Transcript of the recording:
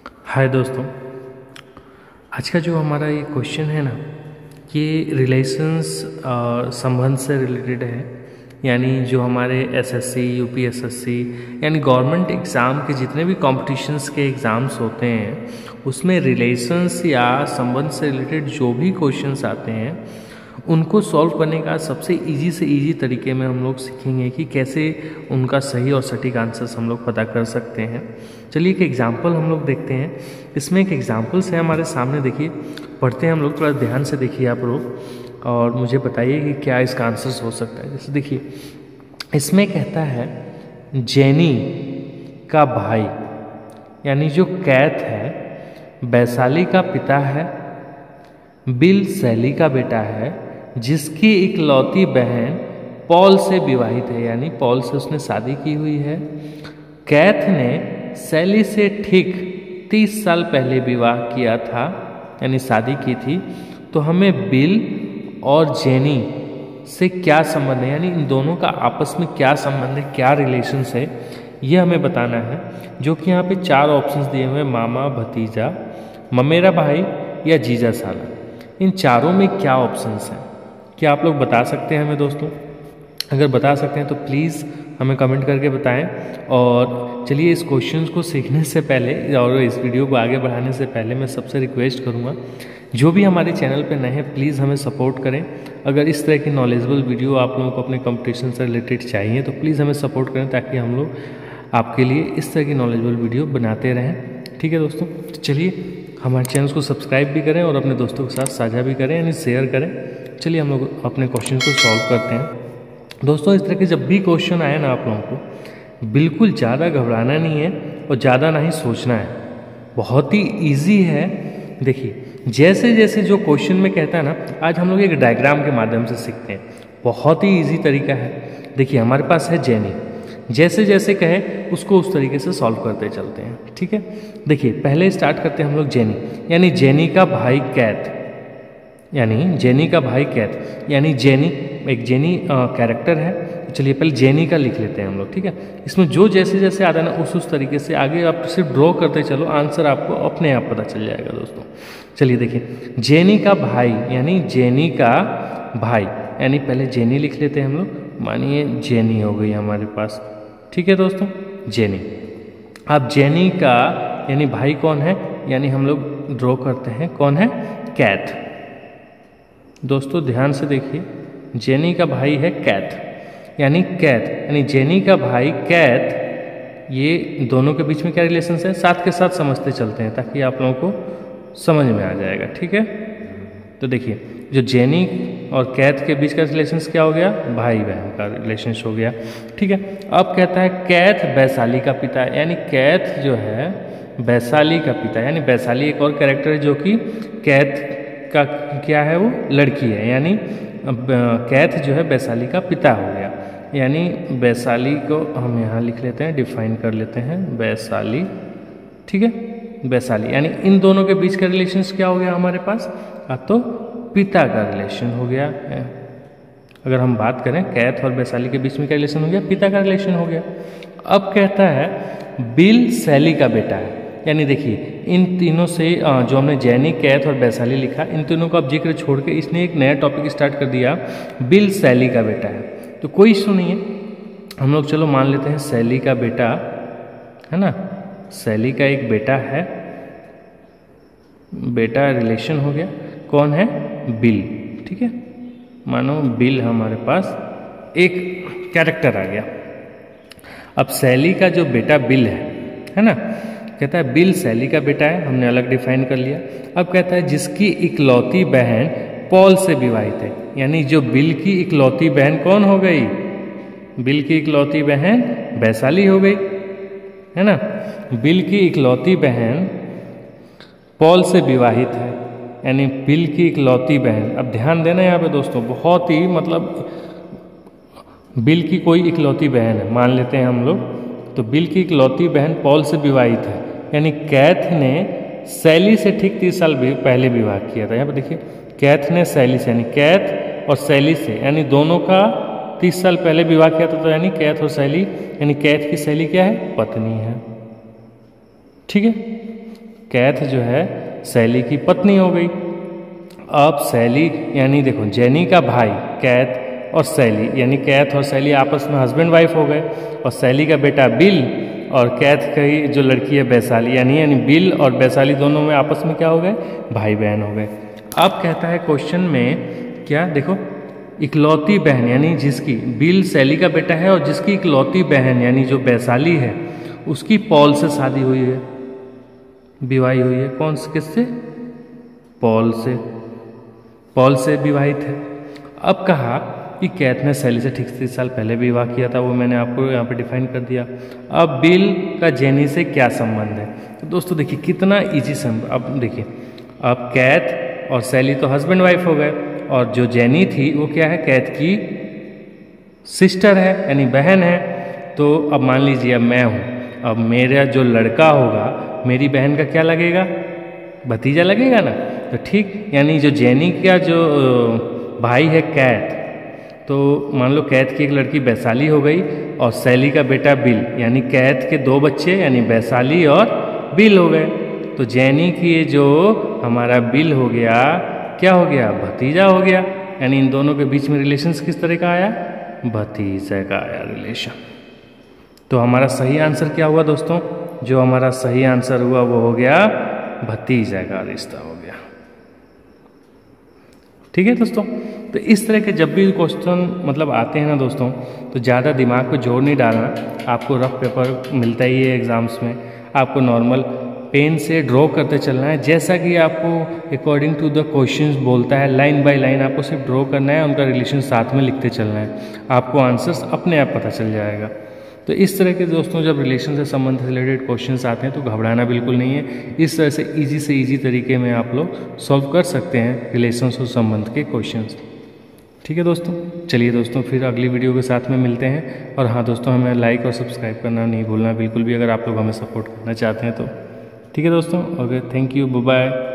हाय दोस्तों, आज का जो हमारा ये क्वेश्चन है ना, ये रिलेशंस संबंध से रिलेटेड है। यानी जो हमारे एसएससी, यूपीएसएससी यानी गवर्नमेंट एग्ज़ाम के जितने भी कॉम्पिटिशन्स के एग्ज़ाम्स होते हैं उसमें रिलेशंस या संबंध से रिलेटेड जो भी क्वेश्चंस आते हैं उनको सॉल्व करने का सबसे इजी से इजी तरीके में हम लोग सीखेंगे कि कैसे उनका सही और सटीक आंसर्स हम लोग पता कर सकते हैं। चलिए एक एग्जांपल हम लोग देखते हैं। इसमें एक एग्जांपल्स है हमारे सामने, देखिए पढ़ते हैं हम लोग, थोड़ा ध्यान से देखिए आप लोग और मुझे बताइए कि क्या इसका आंसर्स हो सकता है। जैसे देखिए इसमें कहता है जेनी का भाई यानी जो कैथ है वैशाली का पिता है, बिल सैली का बेटा है जिसकी इकलौती बहन पॉल से विवाहित है, यानी पॉल से उसने शादी की हुई है। कैथ ने सैली से ठीक 30 साल पहले विवाह किया था यानी शादी की थी। तो हमें बिल और जेनी से क्या संबंध है, यानी इन दोनों का आपस में क्या संबंध है, क्या रिलेशंस है, ये हमें बताना है। जो कि यहाँ पे 4 ऑप्शंस दिए हुए हैं, मामा, भतीजा, ममेरा भाई या जीजा साला। इन चारों में क्या ऑप्शंस हैं, क्या आप लोग बता सकते हैं हमें दोस्तों? अगर बता सकते हैं तो प्लीज़ हमें कमेंट करके बताएं। और चलिए इस क्वेश्चन को सीखने से पहले और इस वीडियो को आगे बढ़ाने से पहले मैं सबसे रिक्वेस्ट करूंगा, जो भी हमारे चैनल पे नए हैं प्लीज़ हमें सपोर्ट करें। अगर इस तरह की नॉलेजेबल वीडियो आप लोगों को अपने कंपटीशन से रिलेटेड चाहिए तो प्लीज़ हमें सपोर्ट करें ताकि हम लोग आपके लिए इस तरह की नॉलेजेबल वीडियो बनाते रहें। ठीक है दोस्तों, तो चलिए हमारे चैनल को सब्सक्राइब भी करें और अपने दोस्तों के साथ साझा भी करें यानी शेयर करें। चलिए हम लोग अपने क्वेश्चन को सॉल्व करते हैं। दोस्तों इस तरह के जब भी क्वेश्चन आए ना, आप लोगों को बिल्कुल ज़्यादा घबराना नहीं है और ज़्यादा ना ही सोचना है, बहुत ही ईजी है। देखिए जैसे जैसे जो क्वेश्चन में कहता है ना, आज हम लोग एक डायग्राम के माध्यम से सीखते हैं। बहुत ही ईजी तरीका है। देखिए हमारे पास है जेनी, जैसे जैसे कहे उसको उस तरीके से सॉल्व करते चलते हैं। ठीक है, देखिए पहले स्टार्ट करते हैं हम लोग जेनी, यानी जेनी का भाई कैथ, यानी जेनी का भाई कैथ, यानी जेनी एक जेनी कैरेक्टर है। तो चलिए पहले जेनी का लिख लेते हैं हम लोग। ठीक है, इसमें जो जैसे जैसे आता है ना उस तरीके से आगे आप सिर्फ ड्रॉ करते चलो, आंसर आपको अपने आप पता चल जाएगा दोस्तों। चलिए देखिए जेनी का भाई यानी जेनी का भाई, यानी पहले जेनी लिख लेते हैं हम लोग। मानिए जेनी हो गई हमारे पास। ठीक है दोस्तों, जेनी। अब जेनी का यानी भाई कौन है, यानी हम लोग ड्रॉ करते हैं कौन है, कैथ। दोस्तों ध्यान से देखिए, जेनी का भाई है कैथ, यानी कैथ यानी जेनी का भाई कैथ। ये दोनों के बीच में क्या रिलेशन है, साथ के साथ समझते चलते हैं ताकि आप लोगों को समझ में आ जाएगा। ठीक है, तो देखिए जो जेनी और कैथ के बीच का रिलेशन क्या हो गया, भाई बहन का रिलेशन हो गया। ठीक है, अब कहता है कैथ वैशाली का पिता, यानी कैथ जो है वैशाली का पिता, यानी वैशाली एक और कैरेक्टर है जो कि कैथ का क्या है, वो लड़की है, यानी कैथ जो है वैशाली का पिता हो गया। यानी वैशाली को हम यहाँ लिख लेते हैं, डिफाइन कर लेते हैं वैशाली। ठीक है, वैशाली यानी इन दोनों के बीच का रिलेशन क्या हो गया हमारे पास, तो पिता का रिलेशन हो गया। अगर हम बात करें कैथ और वैशाली के बीच में क्या रिलेशन हो गया, पिता का रिलेशन हो गया। अब कहता है बिल सैली का बेटा है, यानी देखिए इन तीनों से जो हमने जेनी, कैथ और वैशाली लिखा, इन तीनों का अब जिक्र छोड़ के इसने एक नया टॉपिक स्टार्ट कर दिया, बिल सैली का बेटा है। तो कोई इशू नहीं है, हम लोग चलो मान लेते हैं सैली का बेटा है ना, सैली का एक बेटा है, बेटा रिलेशन हो गया, कौन है, बिल। ठीक है, मानो बिल हमारे पास एक कैरेक्टर आ गया। अब सैली का जो बेटा बिल है ना, कहता है बिल सैली का बेटा है, हमने अलग डिफाइन कर लिया। अब कहता है जिसकी इकलौती बहन पॉल से विवाहित है, यानी जो बिल की इकलौती बहन कौन हो गई, बिल की इकलौती बहन वैशाली हो गई, है ना। बिल की इकलौती बहन पॉल से विवाहित है, यानी बिल की इकलौती बहन। अब ध्यान देना यहाँ पे दोस्तों, बहुत ही मतलब बिल की कोई इकलौती बहन है मान लेते हैं हम लोग, तो बिल की इकलौती बहन पॉल से विवाहित है, यानी कैथ ने सैली से ठीक 30 साल पहले विवाह किया था। यहाँ पे देखिए कैथ ने सैली से, यानी कैथ और सैली से, यानी दोनों का 30 साल पहले विवाह किया था। तो यानी कैथ और सैली, यानी कैथ की सैली क्या है, पत्नी है। ठीक है, कैथ जो है सैली की पत्नी हो गई। अब सैली यानी देखो जेनी का भाई कैथ और सैली यानी कैथ और सैली आपस में हस्बैंड वाइफ हो गए, और सैली का बेटा बिल और कैथ की जो लड़की है वैशाली यानी बिल और वैशाली दोनों में आपस में क्या हो गए, भाई बहन हो गए। अब कहता है क्वेश्चन में क्या देखो, इकलौती बहन यानी जिसकी बिल सैली का बेटा है और जिसकी इकलौती बहन यानी जो वैशाली है उसकी पॉल से शादी हुई है, विवाही हुई है। कौन से किससे? पॉल से, पॉल से विवाहित है। अब कहा कि कैथ ने सैली से ठीक 30 साल पहले विवाह किया था, वो मैंने आपको यहाँ पे डिफाइन कर दिया। अब बिल का जेनी से क्या संबंध है? तो दोस्तों देखिए कितना इजी संबंध। अब देखिए, अब कैथ और सैली तो हस्बैंड वाइफ हो गए, और जो जेनी थी वो क्या है, कैथ की सिस्टर है यानी बहन है। तो अब मान लीजिए अब मैं हूँ, अब मेरा जो लड़का होगा मेरी बहन का क्या लगेगा, भतीजा लगेगा ना। तो ठीक, यानी जो जेनी का जो भाई है कैथ, तो मान लो कैथ की एक लड़की वैशाली हो गई और सैली का बेटा बिल, यानी कैथ के 2 बच्चे यानी वैशाली और बिल हो गए। तो जेनी की जो हमारा बिल हो गया, क्या हो गया, भतीजा हो गया। यानी इन दोनों के बीच में रिलेशन किस तरह का आया, भतीजे का आया रिलेशन। तो हमारा सही आंसर क्या हुआ दोस्तों, जो हमारा सही आंसर हुआ वो हो गया भतीजा का रिश्ता हो गया। ठीक है दोस्तों। तो इस तरह के जब भी क्वेश्चन मतलब आते हैं ना दोस्तों, तो ज़्यादा दिमाग को जोर नहीं डालना। आपको रफ पेपर मिलता ही है एग्जाम्स में, आपको नॉर्मल पेन से ड्रॉ करते चलना है, जैसा कि आपको अकॉर्डिंग टू द क्वेश्चंस बोलता है, लाइन बाय लाइन आपको सिर्फ ड्रॉ करना है, उनका रिलेशन साथ में लिखते चलना है, आपको आंसर्स अपने आप पता चल जाएगा। तो इस तरह के दोस्तों जब रिलेशन से संबंधित रिलेटेड क्वेश्चंस आते हैं तो घबराना बिल्कुल नहीं है। इस तरह से इजी तरीके में आप लोग सॉल्व कर सकते हैं रिलेशन से संबंध के क्वेश्चंस। ठीक है दोस्तों, चलिए दोस्तों फिर अगली वीडियो के साथ में मिलते हैं। और हाँ दोस्तों, हमें लाइक और सब्सक्राइब करना नहीं भूलना बिल्कुल भी, अगर आप लोग हमें सपोर्ट करना चाहते हैं तो। ठीक है दोस्तों, okay, thank you, bye bye.